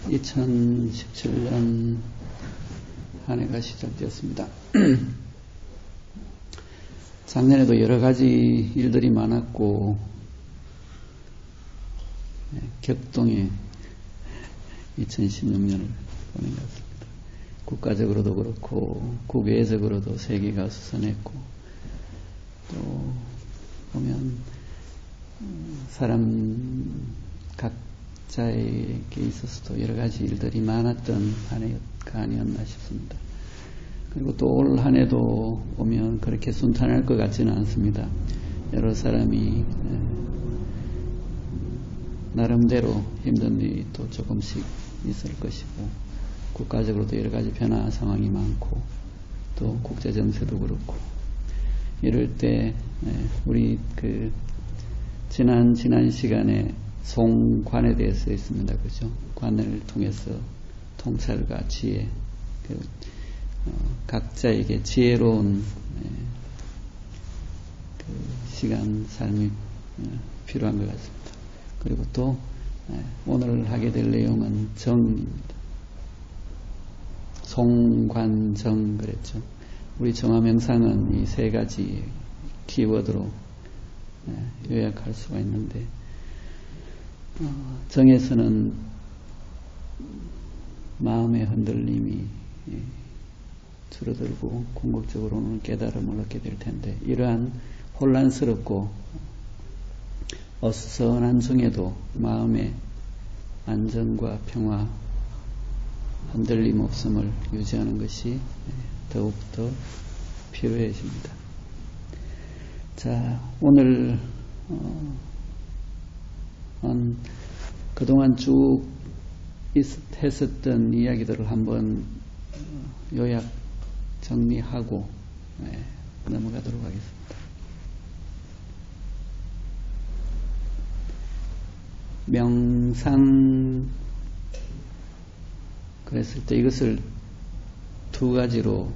2017년 한 해가 시작되었습니다. 작년에도 여러 가지 일들이 많았고, 격동의 2016년을 보낸 것 같습니다. 국가적으로도 그렇고, 국외적으로도 세계가 수선했고, 또 보면 사람 각자에게 있어서도 여러 가지 일들이 많았던 한 해가 아니었나 싶습니다. 그리고 또 올 한 해도 보면 그렇게 순탄할 것 같지는 않습니다. 여러 사람이 나름대로 힘든 일이 또 조금씩 있을 것이고, 국가적으로도 여러 가지 변화 상황이 많고, 또 국제 정세도 그렇고, 이럴 때 우리 지난 시간에 송관에 대해서 있습니다. 그죠? 관을 통해서 통찰과 지혜, 각자에게 지혜로운 시간, 삶이 필요한 것 같습니다. 그리고 또 오늘 하게 될 내용은 정입니다. 송관정 그랬죠. 우리 정화명상은 이 세 가지 키워드로 요약할 수가 있는데, 정에서는 마음의 흔들림이 줄어들고 궁극적으로는 깨달음을 얻게 될 텐데, 이러한 혼란스럽고 어수선한 중에도 마음의 안정과 평화, 흔들림 없음을 유지하는 것이 더욱더 필요해집니다. 자, 오늘 그동안 쭉 했었던 이야기들을 한번 요약 정리하고 넘어가도록 하겠습니다. 명상 그랬을 때 이것을 두 가지로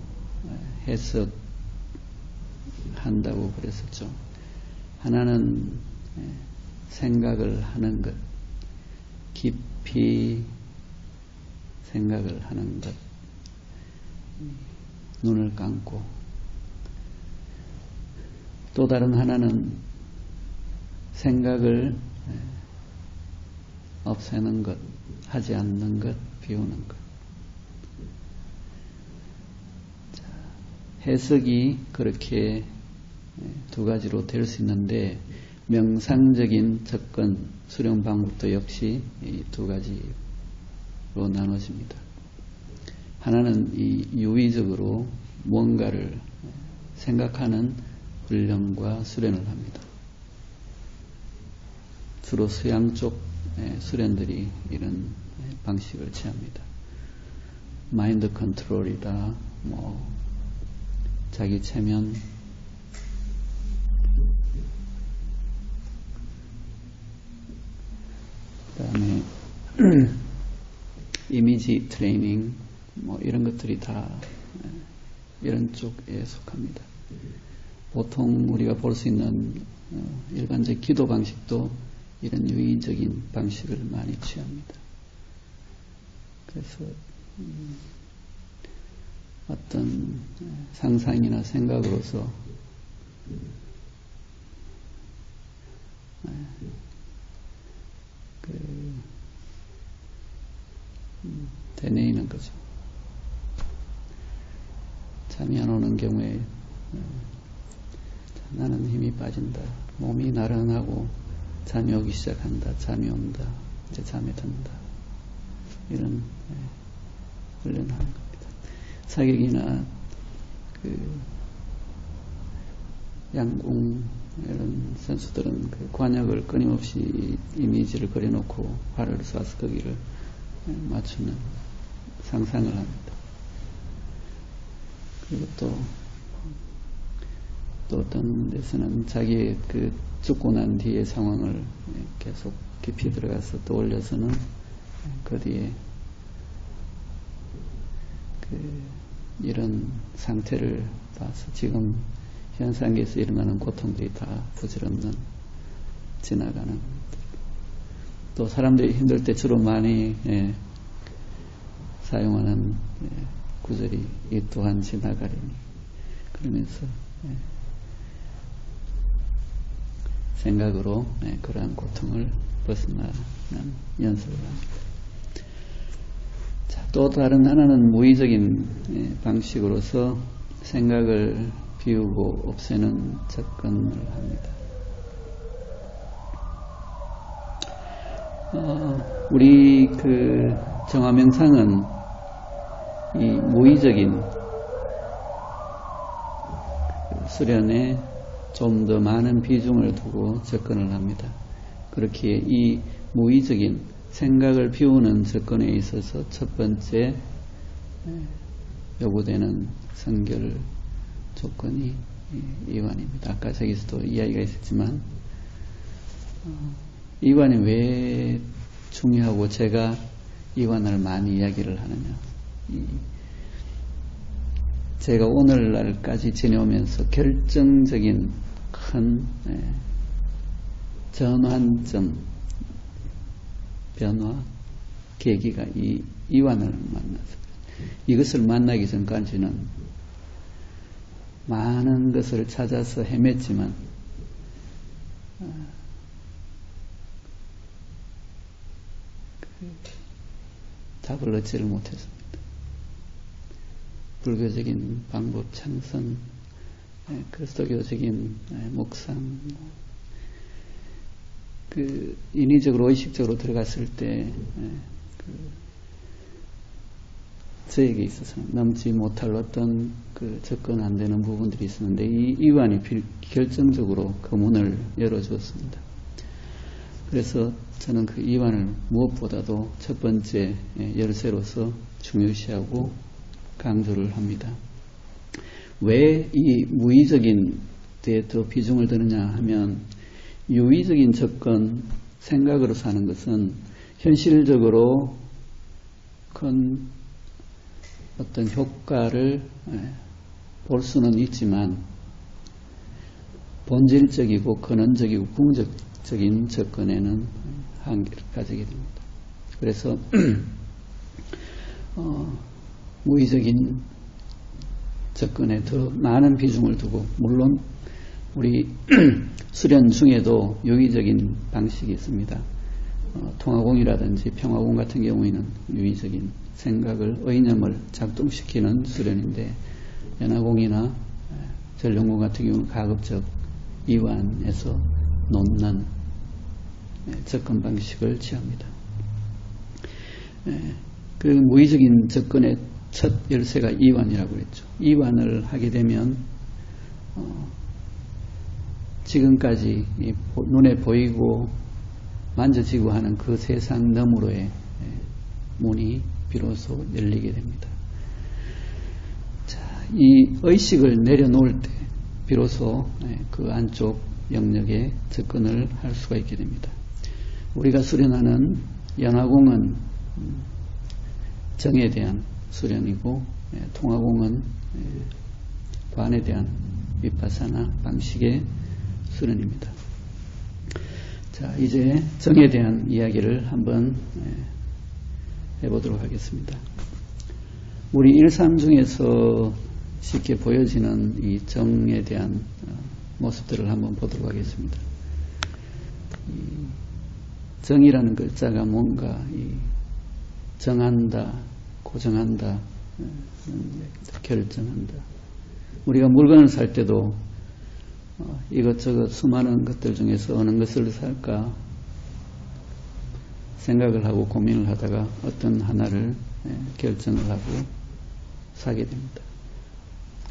해석한다고 그랬었죠. 하나는 생각을 하는 것, 깊이 생각을 하는 것, 눈을 감고, 또 다른 하나는 생각을 없애는 것, 하지 않는 것, 비우는 것. 자, 해석이 그렇게 두 가지로 될 수 있는데, 명상적인 접근, 수련 방법도 역시 이 두 가지로 나눠집니다. 하나는 이 유의적으로 뭔가를 생각하는 훈련과 수련을 합니다. 주로 서양 쪽 수련들이 이런 방식을 취합니다. 마인드 컨트롤이다, 자기 체면, 그 다음에 이미지 트레이닝, 이런 것들이 다 이런 쪽에 속합니다. 보통 우리가 볼 수 있는 일반적 기도 방식도 이런 유의적인 방식을 많이 취합니다. 그래서 어떤 상상이나 생각으로서 되뇌이는 거죠. 잠이 안 오는 경우에 나는 힘이 빠진다, 몸이 나른하고 잠이 오기 시작한다, 잠이 온다, 이제 잠에 든다, 이런 훈련을 하는 겁니다. 사격이나 양궁 이런 선수들은 관역을 끊임없이 이미지를 그려놓고 활을 쏴서 거기를 맞추는 상상을 합니다. 그리고 또 어떤 데서는 자기의 죽고 난 뒤의 상황을 계속 깊이 들어가서 떠올려서는 그 뒤에 이런 상태를 봐서 지금 현 상계에서 일어나는 고통들이 다 부질없는 지나가는 또 사람들이 힘들 때 주로 많이 사용하는 구절이 이 또한 지나가리니, 그러면서 생각으로 그러한 고통을 벗어나는 연습을 합니다. 자, 또 다른 하나는 무의적인 방식으로서 생각을 비우고 없애는 접근을 합니다. 우리 그 정화명상은 이 무의적인 수련에 좀 더 많은 비중을 두고 접근을 합니다. 그렇기에 이 무의적인 생각을 비우는 접근에 있어서 첫 번째 요구되는 선결 조건이 이완입니다. 아까 저기서도 이야기가 있었지만 이완이 왜 중요하고 제가 이완을 많이 이야기를 하느냐, 제가 오늘날까지 지내오면서 결정적인 큰 전환점, 변화, 계기가 이 이완을 만나서, 이것을 만나기 전까지는 많은 것을 찾아서 헤맸지만 답을 얻지를 못했습니다. 불교적인 방법 창선, 그리스도교적인 묵상, 그 인위적으로 의식적으로 들어갔을 때 저에게 있어서는 넘지 못할 어떤 그 접근 안 되는 부분들이 있었는데 이 이완이 결정적으로 그 문을 열어주었습니다. 그래서 저는 그 이완을 무엇보다도 첫 번째 열쇠로서 중요시하고 강조를 합니다. 왜 이 무의적인 데에 더 비중을 두느냐 하면, 유의적인 접근, 생각으로 사는 것은 현실적으로 큰 어떤 효과를 볼 수는 있지만 본질적이고 근원적이고 궁극적인 접근에는 한계를 가지게 됩니다. 그래서 무의적인 접근에 더 많은 비중을 두고, 물론 우리 수련 중에도 유의적인 방식이 있습니다. 통화공이라든지 평화공 같은 경우에는 유의적인 생각을, 의념을 작동시키는 수련인데, 연화공이나 전령공 같은 경우는 가급적 이완해서 놓는 접근 방식을 취합니다. 그 무의적인 접근의 첫 열쇠가 이완이라고 했죠. 이완을 하게 되면 지금까지 눈에 보이고 만져지고 하는 그 세상 너머로의 문이 비로소 열리게 됩니다. 자, 이 의식을 내려놓을 때 비로소 그 안쪽 영역에 접근을 할 수가 있게 됩니다. 우리가 수련하는 연화공은 정에 대한 수련이고, 통화공은 관에 대한 비파사나 방식의 수련입니다. 자, 이제 정에 대한 이야기를 한번 해보도록 하겠습니다. 우리 일상 중에서 쉽게 보여지는 이 정에 대한 모습들을 한번 보도록 하겠습니다. 정이라는 글자가 뭔가 정한다, 고정한다, 결정한다. 우리가 물건을 살 때도 이것저것 수많은 것들 중에서 어느 것을 살까 생각을 하고 고민을 하다가 어떤 하나를 결정을 하고 사게 됩니다.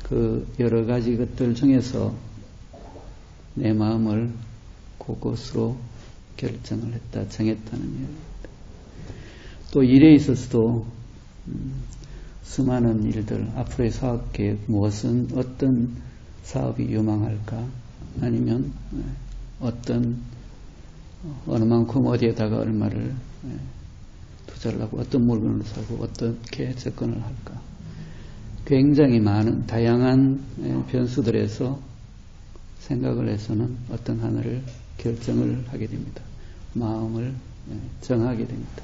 그 여러 가지 것들 중에서 내 마음을 그것으로 결정을 했다, 정했다는 이야기입니다. 또 일에 있어서도 수많은 일들, 앞으로의 사업계획, 무엇은 어떤 사업이 유망할까, 아니면 어느 만큼 어디에다가 얼마를 투자를 하고 어떤 물건을 사고 어떻게 접근을 할까, 굉장히 많은 다양한 변수들에서 생각을 해서는 어떤 하나를 결정을 하게 됩니다. 마음을 정하게 됩니다.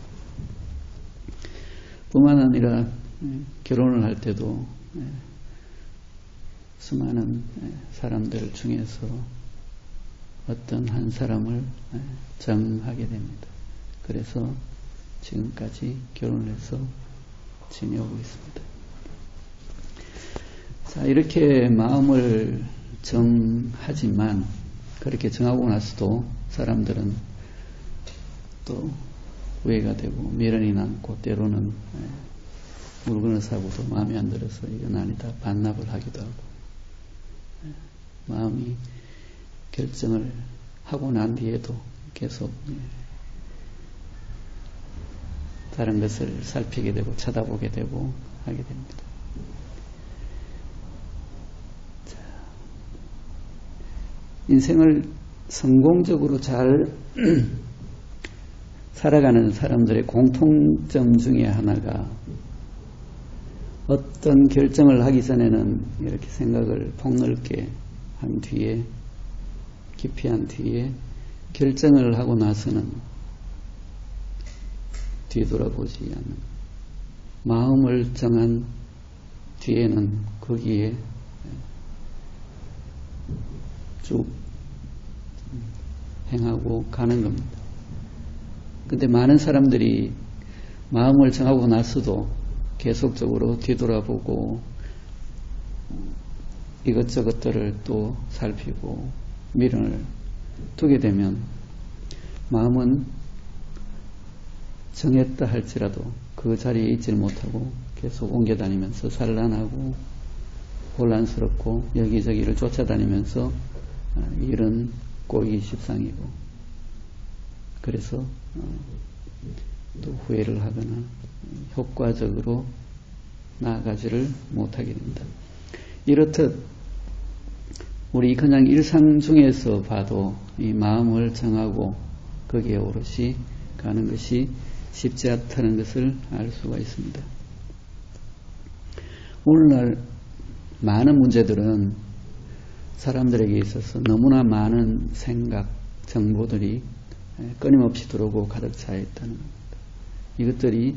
뿐만 아니라 결혼을 할 때도 수많은 사람들 중에서 어떤 한 사람을 정하게 됩니다. 그래서 지금까지 결혼을 해서 지내오고 있습니다. 자, 이렇게 마음을 정하지만 그렇게 정하고 나서도 사람들은 또 후회가 되고 미련이 남고 때로는 물건을 사고도 마음에 안 들어서 이건 아니다 반납을 하기도 하고 마음이 결정을 하고 난 뒤에도 계속 다른 것을 살피게 되고 쳐다보게 되고 하게 됩니다. 자, 인생을 성공적으로 잘 살아가는 사람들의 공통점 중에 하나가 어떤 결정을 하기 전에는 이렇게 생각을 폭넓게 한 뒤에 깊이 한 뒤에 결정을 하고 나서는 뒤돌아보지 않는 마음을 정한 뒤에는 거기에 쭉 행하고 가는 겁니다. 근데 많은 사람들이 마음을 정하고 나서도 계속적으로 뒤돌아보고 이것저것들을 또 살피고 미련을 두게 되면 마음은 정했다 할지라도 그 자리에 있질 못하고 계속 옮겨다니면서 산란하고 혼란스럽고 여기저기를 쫓아다니면서 일은 꼬이기 십상이고 그래서 또 후회를 하거나 효과적으로 나아가지를 못하게 됩니다. 이렇듯 우리 그냥 일상 중에서 봐도 이 마음을 정하고 거기에 오롯이 가는 것이 쉽지 않다는 것을 알 수가 있습니다. 오늘날 많은 문제들은 사람들에게 있어서 너무나 많은 생각, 정보들이 끊임없이 들어오고 가득 차 있다는 겁니다. 이것들이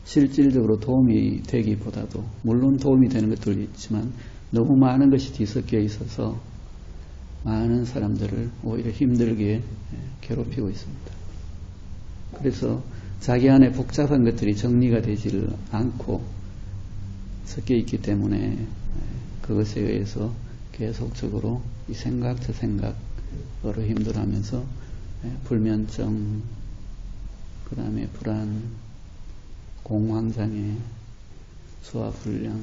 실질적으로 도움이 되기보다도 물론 도움이 되는 것들도 있지만 너무 많은 것이 뒤섞여 있어서 많은 사람들을 오히려 힘들게 괴롭히고 있습니다. 그래서 자기 안에 복잡한 것들이 정리가 되지를 않고 섞여 있기 때문에 그것에 의해서 계속적으로 이 생각 저 생각으로 힘들어하면서 불면증, 그 다음에 불안, 공황장애, 소화불량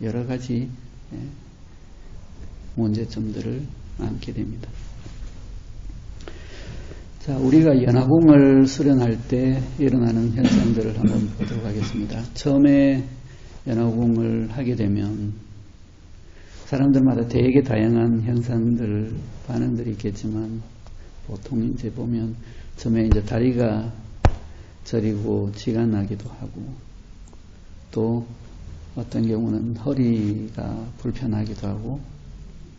여러 가지 문제점들을 안게 됩니다. 자, 우리가 연화궁을 수련할 때 일어나는 현상들을 한번 보도록 하겠습니다. 처음에 연화궁을 하게 되면 사람들마다 되게 다양한 현상들, 반응들이 있겠지만 보통 이제 보면 처음에 이제 다리가 저리고 지가 나기도 하고 또 어떤 경우는 허리가 불편하기도 하고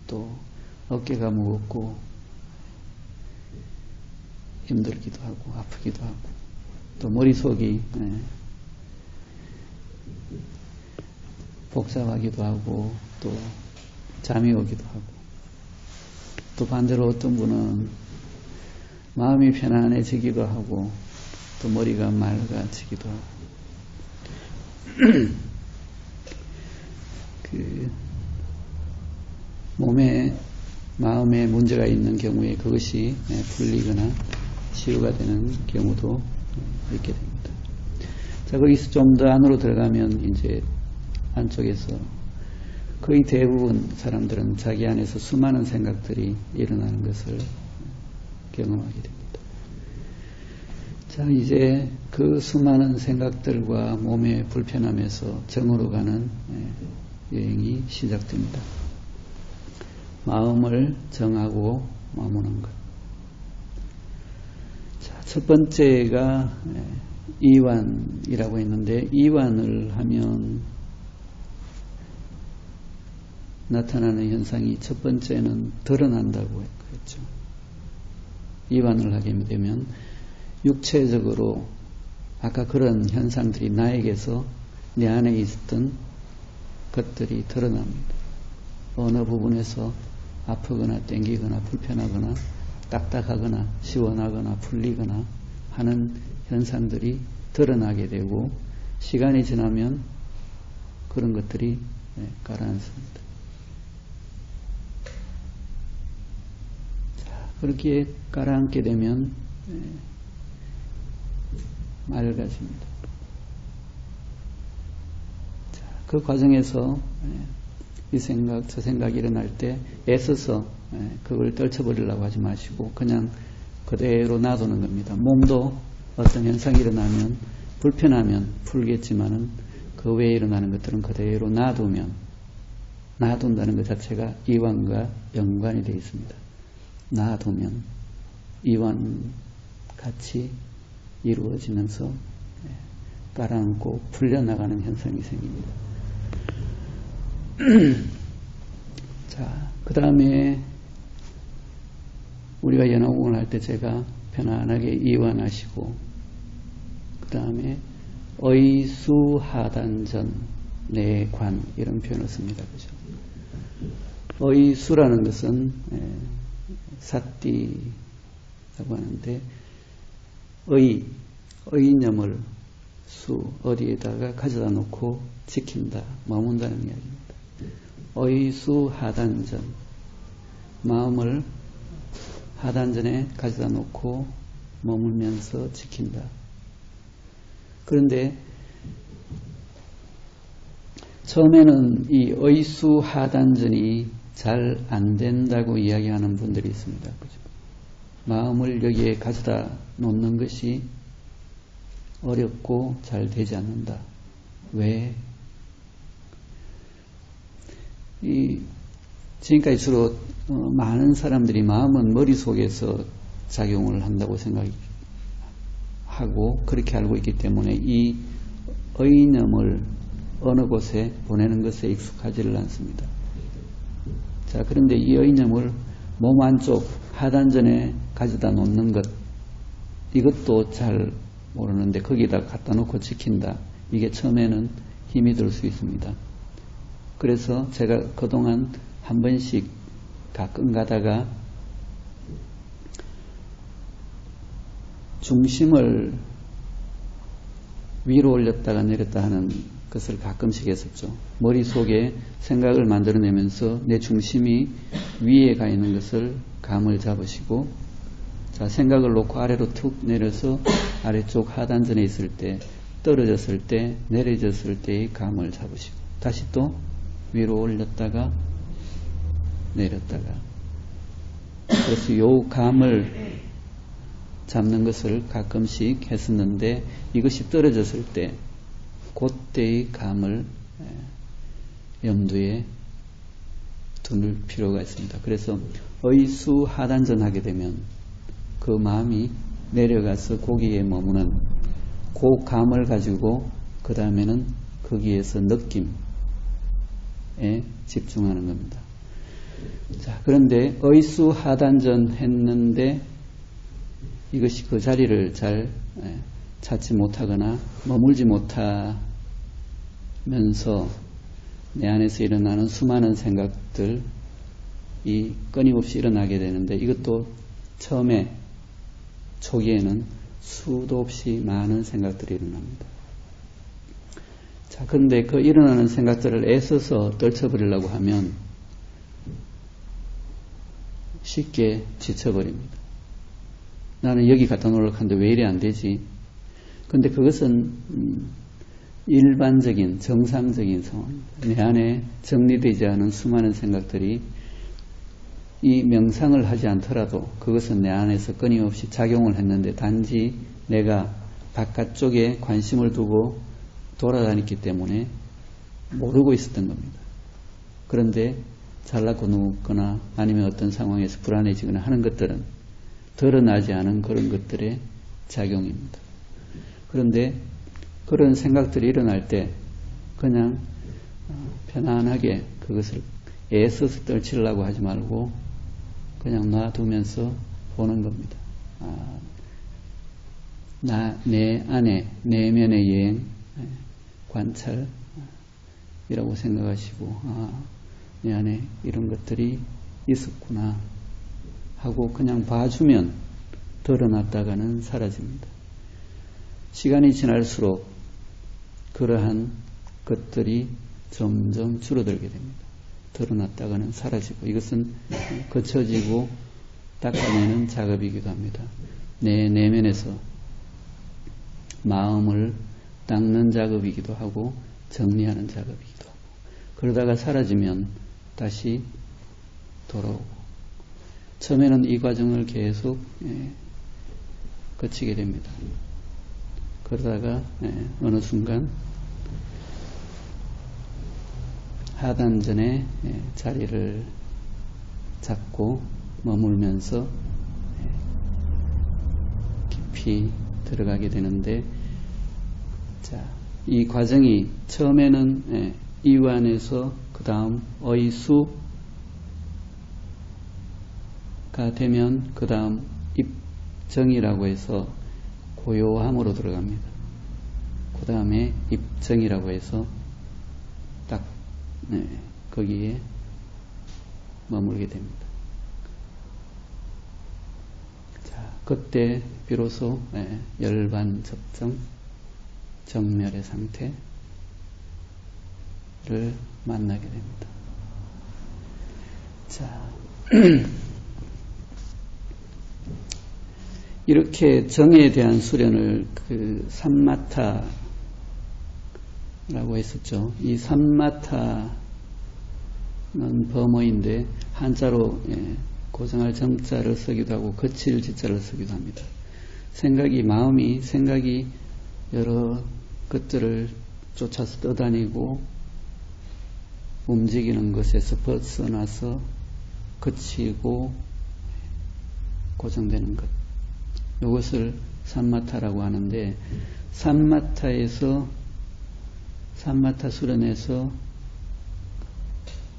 또 어깨가 무겁고 힘들기도 하고 아프기도 하고 또 머릿속이 복잡하기도 하고 또 잠이 오기도 하고 또 반대로 어떤 분은 마음이 편안해지기도 하고 또 머리가 맑아지기도 하고 그 몸에 마음에 문제가 있는 경우에 그것이 풀리거나 치유가 되는 경우도 있게 됩니다. 자, 거기서 좀 더 안으로 들어가면 이제 안쪽에서 거의 대부분 사람들은 자기 안에서 수많은 생각들이 일어나는 것을 경험하게 됩니다. 자, 이제 그 수많은 생각들과 몸의 불편함에서 정으로 가는 여행이 시작됩니다. 마음을 정하고 머무는 것. 자, 첫 번째가 이완이라고 했는데 이완을 하면 나타나는 현상이 첫 번째는 드러난다고 했죠. 이완을 하게 되면 육체적으로 아까 그런 현상들이 나에게서 내 안에 있었던 것들이 드러납니다. 어느 부분에서 아프거나 땡기거나 불편하거나 딱딱하거나 시원하거나 풀리거나 하는 현상들이 드러나게 되고 시간이 지나면 그런 것들이 가라앉습니다. 그렇게 가라앉게 되면 맑아집니다. 그 과정에서 이 생각 저 생각이 일어날 때 애써서 그걸 떨쳐버리려고 하지 마시고 그냥 그대로 놔두는 겁니다. 몸도 어떤 현상이 일어나면 불편하면 풀겠지만은 그 외에 일어나는 것들은 그대로 놔둔다는 것 자체가 이완과 연관이 되어 있습니다. 놔두면 이완 같이 이루어지면서 가라앉고 풀려나가는 현상이 생깁니다. 자, 그 다음에 우리가 연화공을 할 때 제가 편안하게 이완하시고 그 다음에 의수하단전 내관 이런 표현을 씁니다. 그죠? 의수라는 것은 사띠라고 하는데 의념을 어디에다가 가져다 놓고 지킨다, 머문다는 이야기입니다. 의수하단전, 마음을 하단전에 가져다 놓고 머물면서 지킨다. 그런데 처음에는 이 의수하단전이 잘 안 된다고 이야기하는 분들이 있습니다. 그죠? 마음을 여기에 가져다 놓는 것이 어렵고 잘 되지 않는다. 왜? 지금까지 주로 많은 사람들이 마음은 머릿속에서 작용을 한다고 생각하고 그렇게 알고 있기 때문에 이 의념을 어느 곳에 보내는 것에 익숙하지를 않습니다. 자, 그런데 이 의념을 몸 안쪽 하단전에 가져다 놓는 것, 이것도 잘 모르는데 거기다 갖다 놓고 지킨다. 이게 처음에는 힘이 들 수 있습니다. 그래서 제가 그동안 한 번씩 가끔 가다가 중심을 위로 올렸다가 내렸다 하는 것을 가끔씩 했었죠. 머릿속에 생각을 만들어내면서 내 중심이 위에 가 있는 것을 감을 잡으시고, 자, 생각을 놓고 아래로 툭 내려서 아래쪽 하단전에 있을 때, 떨어졌을 때, 내려졌을 때의 감을 잡으시고, 다시 또 위로 올렸다가 내렸다가. 그래서 요 감을 잡는 것을 가끔씩 했었는데, 이것이 떨어졌을 때 그때의 감을 염두에 두는 필요가 있습니다. 그래서 의수하단전 하게 되면 그 마음이 내려가서 거기에 머무는 그 감을 가지고 그 다음에는 거기에서 느낌에 집중하는 겁니다. 자, 그런데 의수하단전 했는데 이것이 그 자리를 잘 찾지 못하거나 머물지 못하면서 내 안에서 일어나는 수많은 생각들이 끊임없이 일어나게 되는데, 이것도 처음에 초기에는 수도 없이 많은 생각들이 일어납니다. 자, 그런데 그 일어나는 생각들을 애써서 떨쳐버리려고 하면 쉽게 지쳐버립니다. 나는 여기 갖다 놓으려고 하는데 왜 이래 안 되지? 근데 그것은 일반적인 정상적인 상황입니다. 내 안에 정리되지 않은 수많은 생각들이 이 명상을 하지 않더라도 그것은 내 안에서 끊임없이 작용을 했는데, 단지 내가 바깥쪽에 관심을 두고 돌아다녔기 때문에 모르고 있었던 겁니다. 그런데 잘나고 누웠거나 아니면 어떤 상황에서 불안해지거나 하는 것들은 드러나지 않은 그런 것들의 작용입니다. 그런데 그런 생각들이 일어날 때 그냥 편안하게 그것을 애써서 떨치려고 하지 말고 그냥 놔두면서 보는 겁니다. 내 안에 내면의 여행, 관찰이라고 생각하시고 내 안에 이런 것들이 있었구나 하고 그냥 봐주면 드러났다가는 사라집니다. 시간이 지날수록 그러한 것들이 점점 줄어들게 됩니다. 드러났다가는 사라지고 이것은 거쳐지고 닦아내는 작업이기도 합니다. 내 내면에서 마음을 닦는 작업이기도 하고 정리하는 작업이기도 하고 그러다가 사라지면 다시 돌아오고 처음에는 이 과정을 계속 거치게 됩니다. 그러다가 어느 순간 하단전에 자리를 잡고 머물면서 깊이 들어가게 되는데 자, 이 과정이 처음에는 이완에서 그 다음 어이수가 되면 그 다음 입정이라고 해서 고요함으로 들어갑니다. 그 다음에 입정이라고 해서 딱 거기에 머물게 됩니다. 자, 그때 비로소 열반 접정, 정멸의 상태를 만나게 됩니다. 자, 이렇게 정에 대한 수련을 그 삼마타라고 했었죠. 이 삼마타는 범어인데 한자로 고정할 정자를 쓰기도 하고 거칠 지자를 쓰기도 합니다. 마음이 생각이 여러 것들을 쫓아서 떠다니고 움직이는 것에서 벗어나서 그치고 고정되는 것. 이것을 삼마타라고 하는데 삼마타 수련에서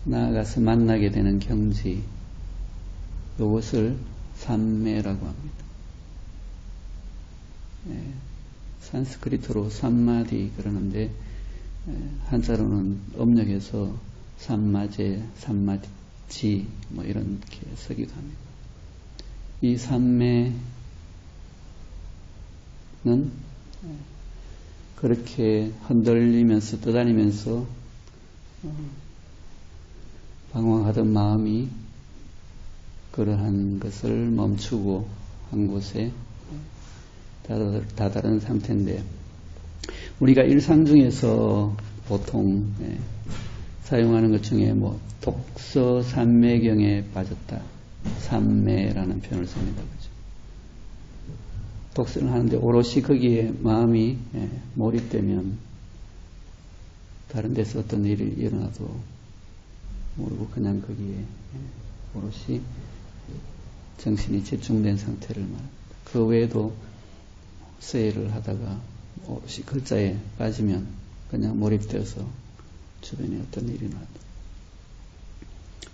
나아가서 만나게 되는 경지 이것을 삼매라고 합니다. 산스크리트로 삼마디 그러는데 한자로는 엄역해서 삼마제, 삼마지 뭐 이렇게 쓰기도 합니다. 이 삼매는 그렇게 흔들리면서 떠다니면서 방황하던 마음이 그러한 것을 멈추고 한 곳에 다다른 상태인데 우리가 일상 중에서 보통 사용하는 것 중에 뭐 독서 삼매경에 빠졌다 삼매라는 표현을 씁니다. 그죠? 독서를 하는데 오롯이 거기에 마음이 몰입되면 다른 데서 어떤 일이 일어나도 모르고 그냥 거기에 오롯이 정신이 집중된 상태를 말합니다. 그 외에도 세일을 하다가 오롯이 글자에 빠지면 그냥 몰입되어서 주변에 어떤 일이 나도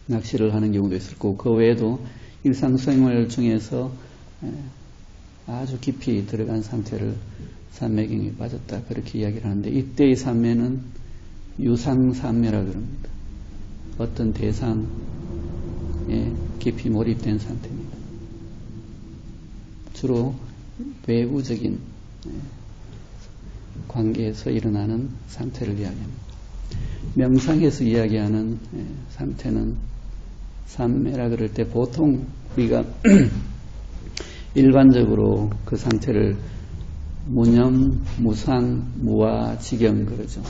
낚시를 하는 경우도 있을 거고 그 외에도 일상생활 중에서 아주 깊이 들어간 상태를 삼매경에 빠졌다 그렇게 이야기를 하는데 이때의 삼매는 유상삼매라고 그럽니다. 어떤 대상에 깊이 몰입된 상태입니다. 주로 외부적인 관계에서 일어나는 상태를 이야기합니다. 명상에서 이야기하는 상태는 삼매라 그럴 때 보통 우리가 일반적으로 그 상태를 무념, 무상, 무아, 지경 그러죠.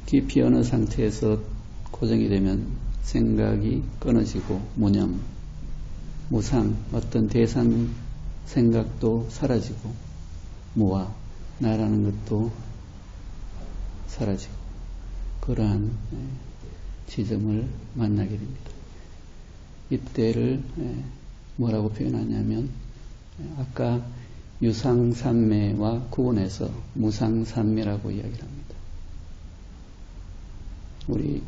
깊이 어느 상태에서 고정이 되면 생각이 끊어지고 무념, 무상, 어떤 대상 생각도 사라지고 무아, 나라는 것도 사라지고 그러한 지점을 만나게 됩니다. 이때를 뭐라고 표현하냐면 아까 유상삼매와 구분해서 무상삼매라고 이야기를 합니다. 우리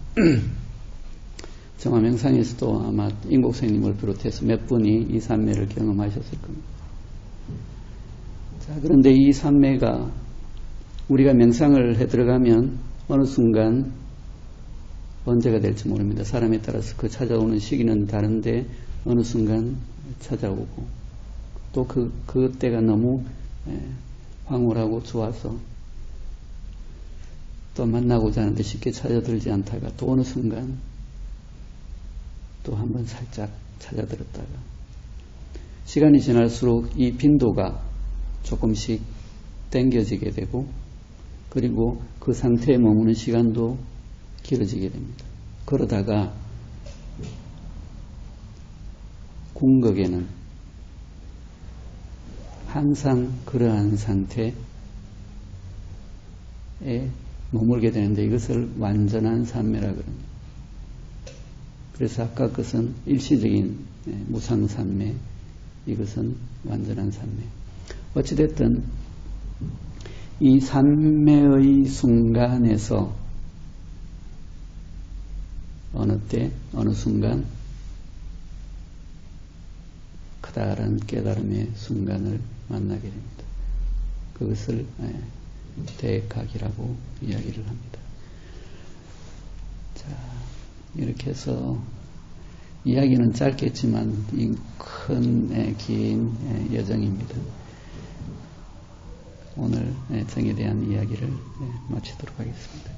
정화명상에서도 아마 인곡선생님을 비롯해서 몇 분이 이 삼매를 경험하셨을 겁니다. 자, 그런데 이 삼매가 우리가 명상을 해 들어가면 어느 순간 언제가 될지 모릅니다. 사람에 따라서 그 찾아오는 시기는 다른데 어느 순간 찾아오고 또 그때가 너무 황홀하고 좋아서 또 만나고자 하는데 쉽게 찾아들지 않다가 또 어느 순간 또 한번 살짝 찾아들었다가 시간이 지날수록 이 빈도가 조금씩 당겨지게 되고 그리고 그 상태에 머무는 시간도 길어지게 됩니다. 그러다가 궁극에는 항상 그러한 상태에 머물게 되는데 이것을 완전한 삼매라고 합니다. 그래서 아까 것은 일시적인 무상삼매, 이것은 완전한 삼매. 어찌됐든 이 삼매의 순간에서 어느 때, 어느 순간 커다란 깨달음의 순간을 만나게 됩니다. 그것을 대각이라고 이야기를 합니다. 자, 이렇게 해서 이야기는 짧겠지만 이 큰 긴 여정입니다. 오늘 정에 대한 이야기를 마치도록 하겠습니다.